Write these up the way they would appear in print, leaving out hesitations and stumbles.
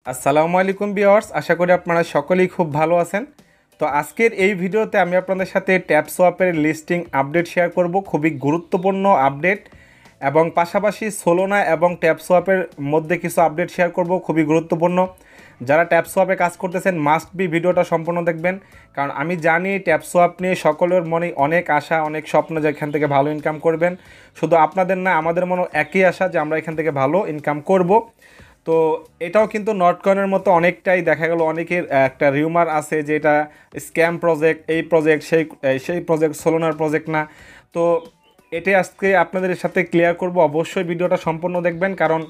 আসসালামু আলাইকুম ভিউয়ার্স, আশা করি আপনারা সকলেই খুব ভালো আছেন। তো আজকের এই ভিডিওতে আমি আপনাদের সাথে ট্যাপসোয়াপের লিস্টিং আপডেট শেয়ার করব, খুবই গুরুত্বপূর্ণ আপডেট, এবং পাশাপাশি সোলোনা এবং ট্যাপসোয়াপের মধ্যে কিছু আপডেট শেয়ার করব, খুবই গুরুত্বপূর্ণ। যারা ট্যাপসোয়াপে কাজ করতেছেন মাস্ট বি ভিডিওটা সম্পূর্ণ দেখবেন, কারণ আমি জানি ট্যাপসোয়াপ নিয়ে সকলের মনে অনেক আশা, অনেক স্বপ্ন যে এখান থেকে ভালো ইনকাম করবেন। শুধু আপনাদের না, আমাদের মনে একই আশা যে আমরা এখান থেকে ভালো ইনকাম করব। তো এটাও কিন্তু নটকয়েনের মতো অনেকটাই দেখা গেল অনেকের একটা রিউমার আছে যে এটা স্ক্যাম প্রজেক্ট, এই প্রজেক্ট সেই প্রজেক্ট, সোলোনার প্রজেক্ট না। তো এটাই আজকে আপনাদের সাথে ক্লিয়ার করব। অবশ্যই ভিডিওটা সম্পূর্ণ দেখবেন, কারণ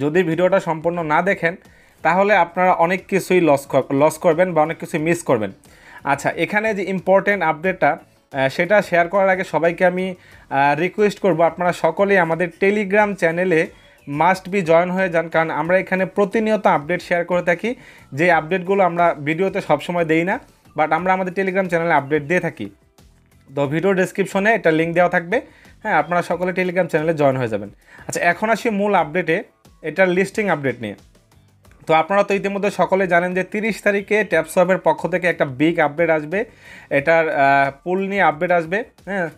যদি ভিডিওটা সম্পূর্ণ না দেখেন তাহলে আপনারা অনেক কিছুই লস করবেন বা অনেক কিছুই মিস করবেন। আচ্ছা, এখানে যে ইম্পর্টেন্ট আপডেটটা সেটা শেয়ার করার আগে সবাইকে আমি রিকোয়েস্ট করব, আপনারা সকলেই আমাদের টেলিগ্রাম চ্যানেলে মাস্ট বি জয়েন হয়ে যান, কারণ আমরা এখানে প্রতিনিয়ত আপডেট শেয়ার করে থাকি। যে আপডেটগুলো আমরা ভিডিওতে সবসময় দেই না, বাট আমরা আমাদের টেলিগ্রাম চ্যানেলে আপডেট দিয়ে থাকি। তো ভিডিও ডেসক্রিপশনে এটা লিঙ্ক দেওয়া থাকবে। হ্যাঁ, আপনারা সকলে টেলিগ্রাম চ্যানেলে জয়েন হয়ে যাবেন। আচ্ছা, এখন আসি মূল আপডেটে, এটার লিস্টিং আপডেট নিয়ে। তো আপনারা তো ইতিমধ্যে সকলে জানেন যে 30 তারিখে ট্যাপসোয়াপের পক্ষ থেকে একটা বিগ আপডেট আসবে। এটার পুল নিয়ে আপডেট আসবে। হ্যাঁ,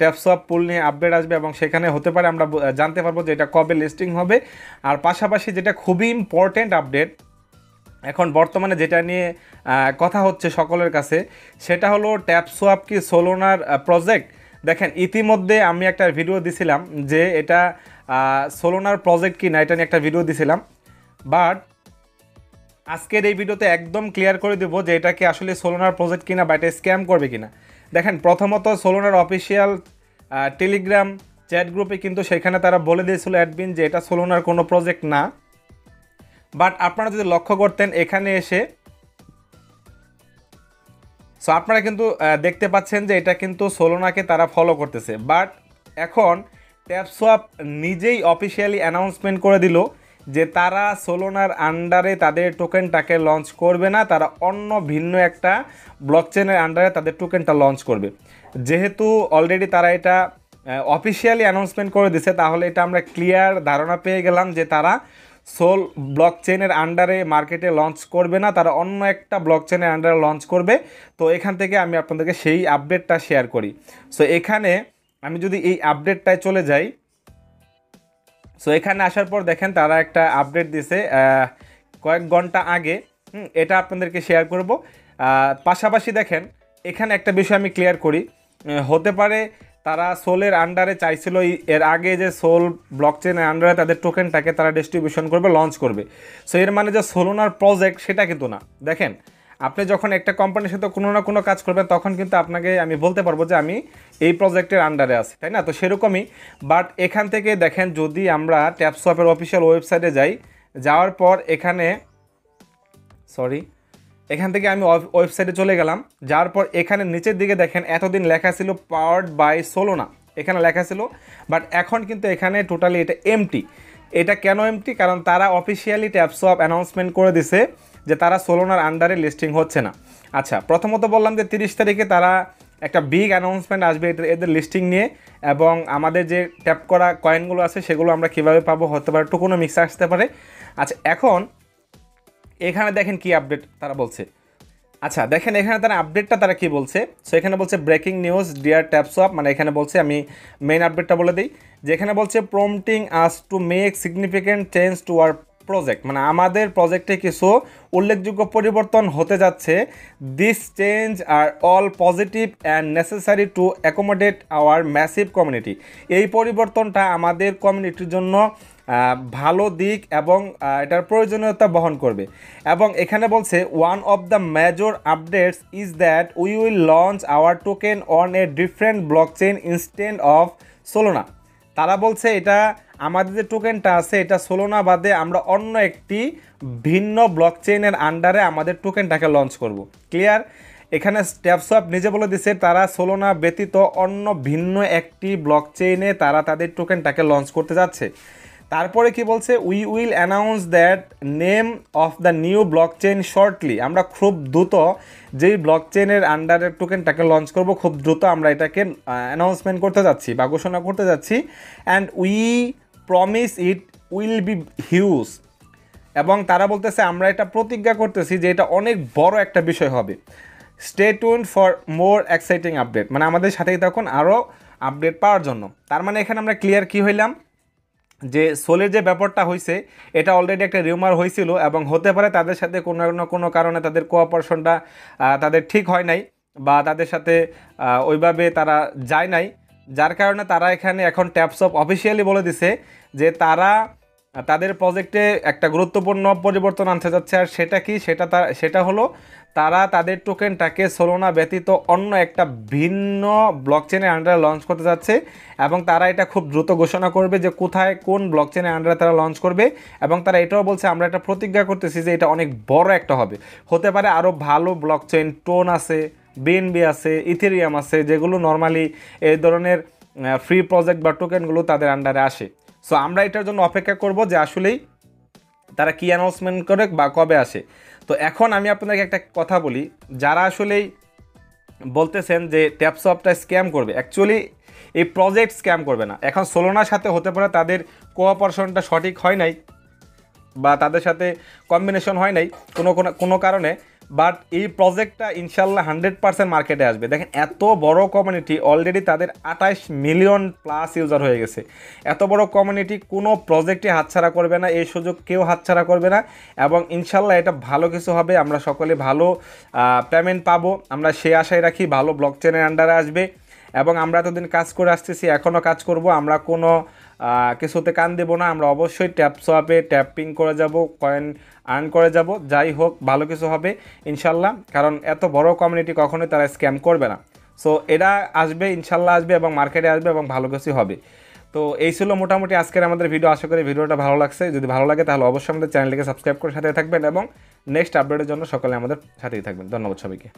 ট্যাপসোয়াপ পুল নিয়ে আপডেট আসবে, এবং সেখানে হতে পারে আমরা জানতে পারবো যে এটা কবে লিস্টিং হবে। আর পাশাপাশি যেটা খুবই ইম্পর্টেন্ট আপডেট এখন বর্তমানে যেটা নিয়ে কথা হচ্ছে সকলের কাছে, সেটা হলো ট্যাপসোয়াপ কি সোলোনার প্রজেক্ট। দেখেন, ইতিমধ্যে আমি একটা ভিডিও দিছিলাম যে এটা সোলোনার প্রজেক্ট কি না, এটা নিয়ে একটা ভিডিও দিছিলাম। বাট আজকের এই ভিডিওতে একদম ক্লিয়ার করে দেবো যে এটা কি আসলে সোলোনার প্রজেক্ট কিনা বা এটা স্ক্যাম করবে কিনা। দেখেন, প্রথমত সোলোনার অফিসিয়াল টেলিগ্রাম চ্যাট গ্রুপে কিন্তু সেখানে তারা বলে দিয়েছিল অ্যাডমিন যে এটা সোলোনার কোনো প্রজেক্ট না। বাট আপনারা যদি লক্ষ্য করতেন এখানে এসে, সো আপনারা কিন্তু দেখতে পাচ্ছেন যে এটা কিন্তু সোলোনাকে তারা ফলো করতেছে। বাট এখন ট্যাপসোয়াপ নিজেই অফিসিয়ালি অ্যানাউন্সমেন্ট করে দিল যে তারা সোলোনার আন্ডারে তাদের টোকেনটাকে লঞ্চ করবে না, তারা অন্য ভিন্ন একটা ব্লকচেনের আন্ডারে তাদের টোকেনটা লঞ্চ করবে। যেহেতু অলরেডি তারা এটা অফিসিয়ালি অ্যানাউন্সমেন্ট করে দিছে, তাহলে এটা আমরা ক্লিয়ার ধারণা পেয়ে গেলাম যে তারা সোল ব্লকচেনের আন্ডারে মার্কেটে লঞ্চ করবে না, তারা অন্য একটা ব্লকচেনের আন্ডারে লঞ্চ করবে। তো এখান থেকে আমি আপনাদেরকে সেই আপডেটটা শেয়ার করি। সো এখানে আমি যদি এই আপডেটটায় চলে যাই, সো এখানে আসার পর দেখেন তারা একটা আপডেট দিছে কয়েক ঘন্টা আগে। এটা আপনাদেরকে শেয়ার করব। পাশাপাশি দেখেন, এখানে একটা বিষয় আমি ক্লিয়ার করি। হতে পারে তারা সোলের আন্ডারে চাইছিল এর আগে যে সোল ব্লকচেনের আন্ডারে তাদের টোকেনটাকে তারা ডিস্ট্রিবিউশন করবে, লঞ্চ করবে। সো এর মানে যে সোলোনার প্রজেক্ট সেটা কিন্তু না। দেখেন, আপনি যখন একটা কোম্পানির সাথে কোনো না কোনো কাজ করবেন তখন কিন্তু আপনাকে আমি বলতে পারবো যে আমি এই প্রজেক্টের আন্ডারে আছি, তাই না? তো সেরকমই। বাট এখান থেকে দেখেন, যদি আমরা ট্যাপসোয়াপের অফিসিয়াল ওয়েবসাইটে যাই, যাওয়ার পর এখানে এখান থেকে আমি ওয়েবসাইটে চলে গেলাম, যাওয়ার পর এখানে নিচের দিকে দেখেন এতদিন লেখা ছিল পাওয়ার্ড বাই সোলোনা, এখানে লেখা ছিল। বাট এখন কিন্তু এখানে টোটালি এটা এমটি। এটা কেন এমটি? কারণ তারা অফিসিয়ালি ট্যাপসোয়াপ অ্যানাউন্সমেন্ট করে দিছে যে তারা সোলোনার আন্ডারে লিস্টিং হচ্ছে না। আচ্ছা, প্রথমত বললাম যে 30 তারিখে তারা একটা বিগ অ্যানাউন্সমেন্ট আসবে এদের লিস্টিং নিয়ে, এবং আমাদের যে ট্যাপ করা কয়েনগুলো আছে সেগুলো আমরা কীভাবে পাবো, হতে পারে টোকেনও মিক্স আসতে পারে। আচ্ছা, এখন এখানে দেখেন কি আপডেট তারা বলছে। আচ্ছা দেখেন, এখানে তারা আপডেটটা তারা কি বলছে। সো এখানে বলছে ব্রেকিং নিউজ ডিয়ার ট্যাপসোয়াপ, মানে এখানে বলছে, আমি মেইন আপডেটটা বলে দিই, যে এখানে বলছে prompting us to make significant change to our project, মানে আমাদের প্রজেক্টে কিছু উল্লেখযোগ্য পরিবর্তন হতে যাচ্ছে। This change are all positive and necessary to accommodate our massive community. এই পরিবর্তনটা আমাদের কমিউনিটির জন্য ভালো দিক এবং এটার প্রয়োজনীয়তা বহন করবে। এবং এখানে বলছে one of the major updates is that we will launch our token on a different blockchain instead of Solana. তারা বলছে এটা আমাদের যে টোকেনটা আছে এটা সোলোনা বাদে আমরা অন্য একটি ভিন্ন ব্লকচেনের আন্ডারে আমাদের টোকেনটাকে লঞ্চ করব। ক্লিয়ার? এখানে ট্যাপসোয়াপ নিজে বলে দিছে তারা সোলোনা ব্যতীত অন্য ভিন্ন একটি ব্লকচেইনে তারা তাদের টোকেনটাকে লঞ্চ করতে যাচ্ছে। তারপরে কি বলছে, we will announce that name of the new blockchain shortly. আমরা খুব দ্রুত যেই ব্লকচেইনের আন্ডারের টোকেনটাকে লঞ্চ করব, খুব দ্রুত আমরা এটাকে অ্যানাউন্সমেন্ট করতে যাচ্ছি বা ঘোষণা করতে যাচ্ছি। And we promise it will be huge. এবং তারা বলতেছে আমরা এটা প্রতিজ্ঞা করতেছি যে এটা অনেক বড় একটা বিষয় হবে। Stay tuned for more exciting update, মানে আমাদের সাথেই তখন আরও আপডেট পাওয়ার জন্য। তার মানে এখানে আমরা ক্লিয়ার কি হইলাম যে সোলের যে ব্যাপারটা হয়েছে এটা অলরেডি একটা রিউমার হয়েছিল এবং হতে পারে তাদের সাথে কোনো না কোনো কারণে তাদের কোঅপারেশনটা তাদের ঠিক হয় নাই বা তাদের সাথে ওইভাবে তারা যায় নাই, যার কারণে তারা এখানে এখন ট্যাপসপ অফিসিয়ালি বলে দিছে যে তারা তাদের প্রজেক্টে একটা গুরুত্বপূর্ণ পরিবর্তন আনতে যাচ্ছে। আর সেটা কি, সেটা হলো তারা তাদের টোকেনটাকে সোলোনা ব্যতীত অন্য একটা ভিন্ন ব্লকচেনের আন্ডারে লঞ্চ করতে যাচ্ছে এবং তারা এটা খুব দ্রুত ঘোষণা করবে যে কোথায় কোন ব্লকচেনের আন্ডারে তারা লঞ্চ করবে। এবং তারা এটাও বলছে আমরা একটা প্রতিজ্ঞা করতেছি যে এটা অনেক বড় একটা হবে, হতে পারে আরও ভালো ব্লকচেন, টোন আছে, বিএনবি আছে, ইথেরিয়াম আছে, যেগুলো নর্মালি এই ধরনের ফ্রি প্রজেক্ট বা টোকেনগুলো তাদের আন্ডারে আসে। সো আমরা এটার জন্য অপেক্ষা করব যে আসলেই তারা কী অ্যানাউন্সমেন্ট করে বা কবে আসে। তো এখন আমি আপনাদেরকে একটা কথা বলি, যারা আসলেই বলতেছেন যে ট্যাপসপটা স্ক্যাম করবে, অ্যাকচুয়ালি এই প্রজেক্ট স্ক্যাম করবে না। এখন সোলোনার সাথে হতে পারে তাদের কোঅপারেশনটা সঠিক হয় নাই বা তাদের সাথে কম্বিনেশন হয় নাই কোনো কারণে, বাট এই প্রজেক্টটা ইনশাল্লাহ 100% মার্কেটে আসবে। দেখেন এত বড় কমিউনিটি, অলরেডি তাদের 28 মিলিয়ন প্লাস ইউজার হয়ে গেছে। এত বড় কমিউনিটি কোনো প্রজেক্টে হাতছাড়া করবে না, এই সুযোগ কেউ হাতছাড়া করবে না এবং ইনশাল্লাহ এটা ভালো কিছু হবে। আমরা সকলে ভালো পেমেন্ট পাবো, আমরা সে আশায় রাখি। ভালো ব্লকচেনের আন্ডারে আসবে এবং আমরা এতদিন কাজ করে আসতেছি, এখনও কাজ করব। আমরা কোনো কিছুতে কান দেবো না, আমরা অবশ্যই ট্যাপসোয়াপে ট্যাপিং করে যাব, কয়েন আর্ন করে যাব, যাই হোক ভালো কিছু হবে ইনশাল্লাহ। কারণ এত বড় কমিউনিটি কখনোই তারা স্ক্যাম করবে না। সো এটা আসবে, ইনশাল্লাহ আসবে এবং মার্কেটে আসবে এবং ভালো কিছু হবে। তো এই ছিল মোটামুটি আজকের আমাদের ভিডিও। আশা করি ভিডিওটা ভালো লাগছে। যদি ভালো লাগে তাহলে অবশ্যই আমাদের চ্যানেলটিকে সাবস্ক্রাইব করে সাথে থাকবেন এবং নেক্সট আপডেটের জন্য সকালে আমাদের সাথেই থাকবেন। ধন্যবাদ সবাইকে।